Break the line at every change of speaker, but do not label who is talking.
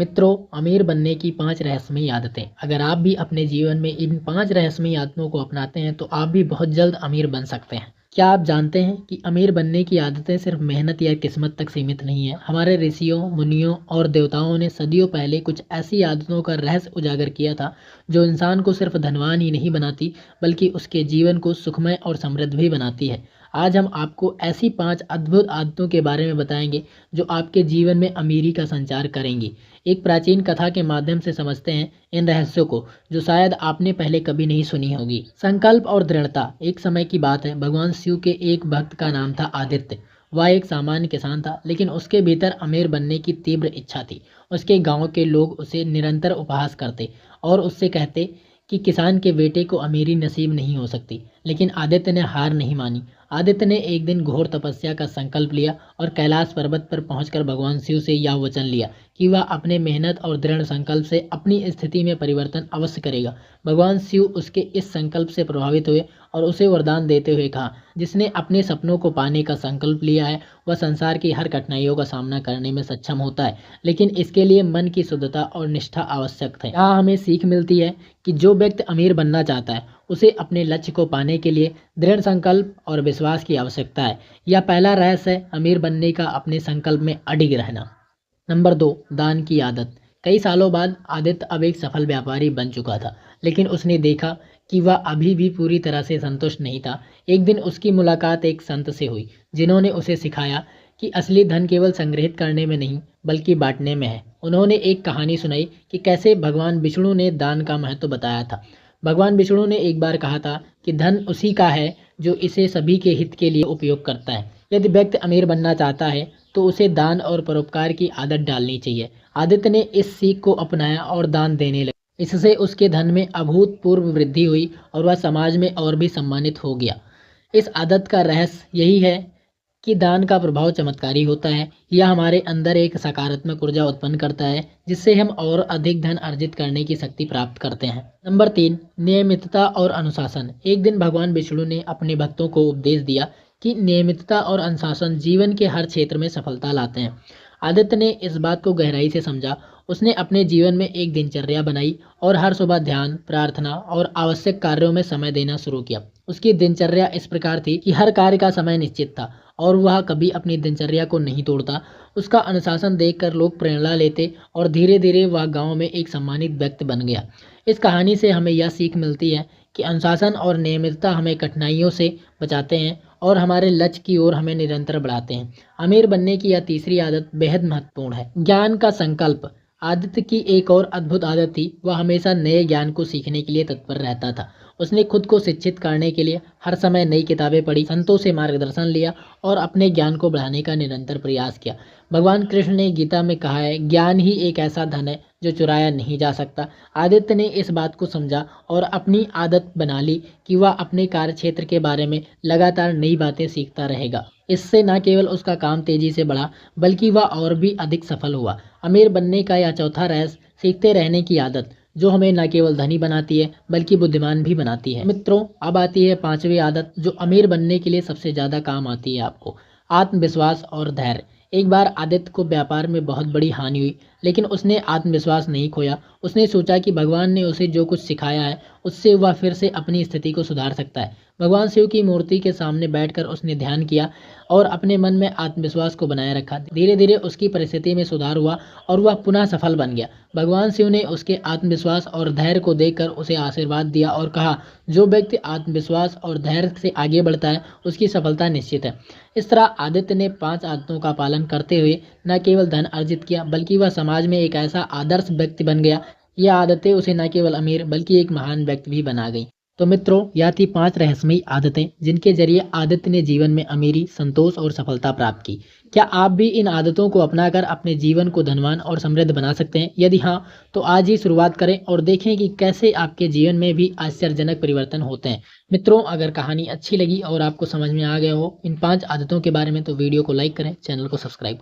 मित्रों, अमीर बनने की 5 रहस्यमयी आदतें। अगर आप भी अपने जीवन में इन 5 रहस्यमयी आदतों को अपनाते हैं तो आप भी बहुत जल्द अमीर बन सकते हैं। क्या आप जानते हैं कि अमीर बनने की आदतें सिर्फ मेहनत या किस्मत तक सीमित नहीं है। हमारे ऋषियों, मुनियों और देवताओं ने सदियों पहले कुछ ऐसी आदतों का रहस्य उजागर किया था जो इंसान को सिर्फ धनवान ही नहीं बनाती बल्कि उसके जीवन को सुखमय और समृद्ध भी बनाती है। आज हम आपको ऐसी 5 अद्भुत आदतों के बारे में बताएंगे जो आपके जीवन में अमीरी का संचार करेंगी। एक प्राचीन कथा के माध्यम से समझते हैं इन रहस्यों को जो शायद आपने पहले कभी नहीं सुनी होगी। संकल्प और दृढ़ता। एक समय की बात है, भगवान शिव के एक भक्त का नाम था आदित्य। वह एक सामान्य किसान था, लेकिन उसके भीतर अमीर बनने की तीव्र इच्छा थी। उसके गांव के लोग उसे निरंतर उपहास करते और उससे कहते कि किसान के बेटे को अमीरी नसीब नहीं हो सकती। लेकिन आदित्य ने हार नहीं मानी। आदित्य ने एक दिन घोर तपस्या का संकल्प लिया और कैलाश पर्वत पर पहुंचकर भगवान शिव से यह वचन लिया कि वह अपने मेहनत और दृढ़ संकल्प से अपनी स्थिति में परिवर्तन अवश्य करेगा। भगवान शिव उसके इस संकल्प से प्रभावित हुए और उसे वरदान देते हुए कहा, जिसने अपने सपनों को पाने का संकल्प लिया है वह संसार की हर कठिनाइयों का सामना करने में सक्षम होता है, लेकिन इसके लिए मन की शुद्धता और निष्ठा आवश्यक है। यहाँ हमें सीख मिलती है कि जो व्यक्ति अमीर बनना चाहता है उसे अपने लक्ष्य को पाने के लिए दृढ़ संकल्प और विश्वास की आवश्यकता है। यह पहला रहस्य है अमीर बनने का, अपने संकल्प में अडिग रहना। नंबर 2, दान की आदत। कई सालों बाद आदित्य अब एक सफल व्यापारी बन चुका था, लेकिन उसने देखा कि वह अभी भी पूरी तरह से संतुष्ट नहीं था। एक दिन उसकी मुलाकात एक संत से हुई जिन्होंने उसे सिखाया कि असली धन केवल संग्रहित करने में नहीं बल्कि बांटने में है। उन्होंने एक कहानी सुनाई कि कैसे भगवान विष्णु ने दान का महत्व बताया था। भगवान विष्णु ने एक बार कहा था कि धन उसी का है जो इसे सभी के हित के लिए उपयोग करता है। यदि व्यक्ति अमीर बनना चाहता है तो उसे दान और परोपकार की आदत डालनी चाहिए। आदित्य ने इस सीख को अपनाया और दान देने लगा। इससे उसके धन में अभूतपूर्व वृद्धि हुई और वह समाज में और भी सम्मानित हो गया। इस आदत का रहस्य यही है कि दान का प्रभाव चमत्कारी होता है। यह हमारे अंदर एक सकारात्मक ऊर्जा उत्पन्न करता है जिससे हम और अधिक धन अर्जित करने की शक्ति प्राप्त करते हैं। नंबर 3, नियमितता और अनुशासन। एक दिन भगवान विष्णु ने अपने भक्तों को उपदेश दिया कि नियमितता और अनुशासन जीवन के हर क्षेत्र में सफलता लाते हैं। आदित्य ने इस बात को गहराई से समझा। उसने अपने जीवन में एक दिनचर्या बनाई और हर सुबह ध्यान, प्रार्थना और आवश्यक कार्यों में समय देना शुरू किया। उसकी दिनचर्या इस प्रकार थी कि हर कार्य का समय निश्चित था और वह कभी अपनी दिनचर्या को नहीं तोड़ता। उसका अनुशासन देखकर लोग प्रेरणा लेते और धीरे धीरे वह गांव में एक सम्मानित व्यक्ति बन गया। इस कहानी से हमें यह सीख मिलती है कि अनुशासन और नियमितता हमें कठिनाइयों से बचाते हैं और हमारे लक्ष्य की ओर हमें निरंतर बढ़ाते हैं। अमीर बनने की यह तीसरी आदत बेहद महत्वपूर्ण है, ज्ञान का संकल्प। आदित्य की एक और अद्भुत आदत थी, वह हमेशा नए ज्ञान को सीखने के लिए तत्पर रहता था। उसने खुद को शिक्षित करने के लिए हर समय नई किताबें पढ़ी, संतों से मार्गदर्शन लिया और अपने ज्ञान को बढ़ाने का निरंतर प्रयास किया। भगवान कृष्ण ने गीता में कहा है, ज्ञान ही एक ऐसा धन है जो चुराया नहीं जा सकता। आदित्य ने इस बात को समझा और अपनी आदत बना ली कि वह अपने कार्य क्षेत्र के बारे में लगातार नई बातें सीखता रहेगा। इससे न केवल उसका काम तेजी से बढ़ा बल्कि वह और भी अधिक सफल हुआ। अमीर बनने का यह चौथा रहस्य सीखते रहने की आदत, जो हमें न केवल धनी बनाती है बल्कि बुद्धिमान भी बनाती है। मित्रों, अब आती है 5वीं आदत जो अमीर बनने के लिए सबसे ज़्यादा काम आती है आपको, आत्मविश्वास और धैर्य। एक बार आदित्य को व्यापार में बहुत बड़ी हानि हुई, लेकिन उसने आत्मविश्वास नहीं खोया। उसने सोचा कि भगवान ने उसे जो कुछ सिखाया है उससे वह फिर से अपनी स्थिति को सुधार सकता है। भगवान शिव की मूर्ति के सामने बैठकर उसने ध्यान किया और अपने मन में आत्मविश्वास को बनाए रखा। धीरे धीरे उसकी परिस्थिति में सुधार हुआ और वह पुनः सफल बन गया। भगवान शिव ने उसके आत्मविश्वास और धैर्य को देखकर उसे आशीर्वाद दिया और कहा, जो व्यक्ति आत्मविश्वास और धैर्य से आगे बढ़ता है उसकी सफलता निश्चित है। इस तरह आदित्य ने 5 आदतों का पालन करते हुए न केवल धन अर्जित किया बल्कि वह समाज में एक ऐसा आदर्श व्यक्ति बन गया। यह आदतें उसे न केवल अमीर बल्कि एक महान व्यक्ति भी बना गई। तो मित्रों, यह थी 5 रहस्यमयी आदतें जिनके जरिए आदित्य ने जीवन में अमीरी, संतोष और सफलता प्राप्त की। क्या आप भी इन आदतों को अपनाकर अपने जीवन को धनवान और समृद्ध बना सकते हैं? यदि हाँ, तो आज ही शुरुआत करें और देखें कि कैसे आपके जीवन में भी आश्चर्यजनक परिवर्तन होते हैं। मित्रों, अगर कहानी अच्छी लगी और आपको समझ में आ गया हो इन 5 आदतों के बारे में तो वीडियो को लाइक करें, चैनल को सब्सक्राइब करें।